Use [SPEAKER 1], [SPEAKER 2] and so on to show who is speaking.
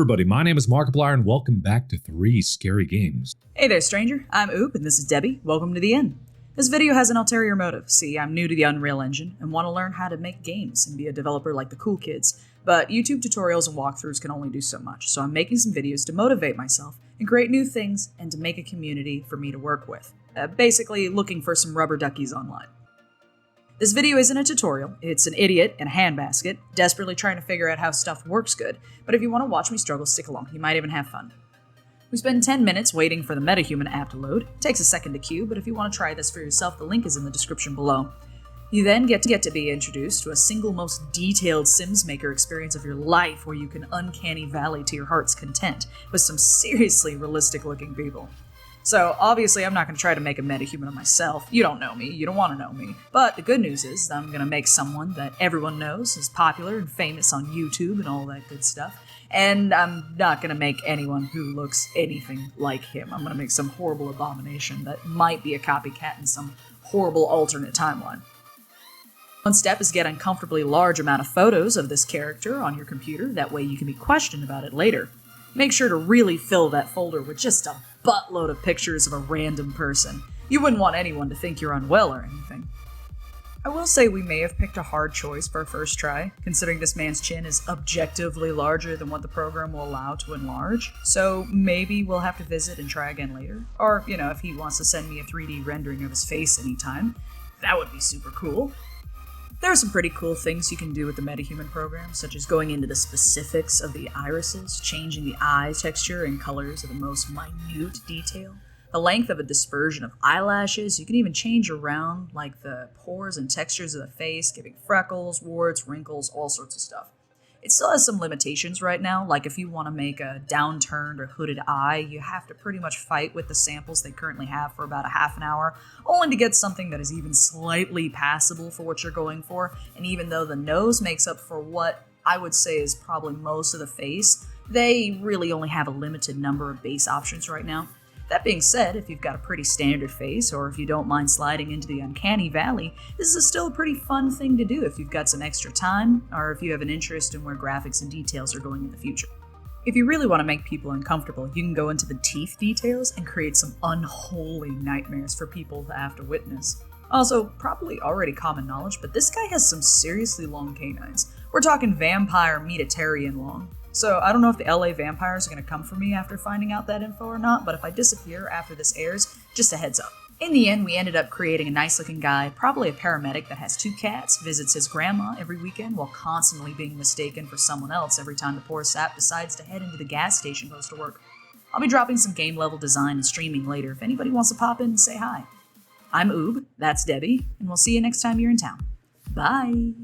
[SPEAKER 1] Everybody, my name is Markiplier and welcome back to 3 Scary Games.
[SPEAKER 2] Hey there, stranger. I'm Oop and this is Debbie. Welcome to the inn. This video has an ulterior motive. See, I'm new to the Unreal Engine and want to learn how to make games and be a developer like the cool kids. But YouTube tutorials and walkthroughs can only do so much, so I'm making some videos to motivate myself and create new things and to make a community for me to work with. Basically, looking for some rubber duckies online. This video isn't a tutorial, it's an idiot in a handbasket, desperately trying to figure out how stuff works good, but if you want to watch me struggle, stick along, you might even have fun. We spend 10 minutes waiting for the MetaHuman app to load. It takes a second to queue, but if you want to try this for yourself, the link is in the description below. You then get to be introduced to a single most detailed Sims Maker experience of your life where you can uncanny valley to your heart's content with some seriously realistic looking people. So, obviously, I'm not going to try to make a metahuman of myself. You don't know me, you don't want to know me. But the good news is that I'm going to make someone that everyone knows is popular and famous on YouTube and all that good stuff. And I'm not going to make anyone who looks anything like him. I'm going to make some horrible abomination that might be a copycat in some horrible alternate timeline. One step is get an uncomfortably large amount of photos of this character on your computer. That way you can be questioned about it later. Make sure to really fill that folder with just a buttload of pictures of a random person. You wouldn't want anyone to think you're unwell or anything. I will say we may have picked a hard choice for our first try, considering this man's chin is objectively larger than what the program will allow to enlarge, so maybe we'll have to visit and try again later. Or, if he wants to send me a 3D rendering of his face anytime, that would be super cool. There are some pretty cool things you can do with the MetaHuman program, such as going into the specifics of the irises, changing the eye texture and colors of the most minute detail, the length of a dispersion of eyelashes. You can even change around like the pores and textures of the face, giving freckles, warts, wrinkles, all sorts of stuff. It still has some limitations right now, like if you want to make a downturned or hooded eye, you have to pretty much fight with the samples they currently have for about a half an hour, only to get something that is even slightly passable for what you're going for, and even though the nose makes up for what I would say is probably most of the face, they really only have a limited number of base options right now. That being said, if you've got a pretty standard face, or if you don't mind sliding into the uncanny valley, this is still a pretty fun thing to do if you've got some extra time, or if you have an interest in where graphics and details are going in the future. If you really want to make people uncomfortable, you can go into the teeth details and create some unholy nightmares for people to have to witness. Also, probably already common knowledge, but this guy has some seriously long canines. We're talking vampire meatitarian long. So I don't know if the LA vampires are going to come for me after finding out that info or not, but if I disappear after this airs, just a heads up. In the end, we ended up creating a nice looking guy, probably a paramedic that has 2 cats, visits his grandma every weekend while constantly being mistaken for someone else every time the poor sap decides to head into the gas station goes to work. I'll be dropping some game level design and streaming later if anybody wants to pop in and say hi. I'm Oob, that's Debbie, and we'll see you next time you're in town. Bye!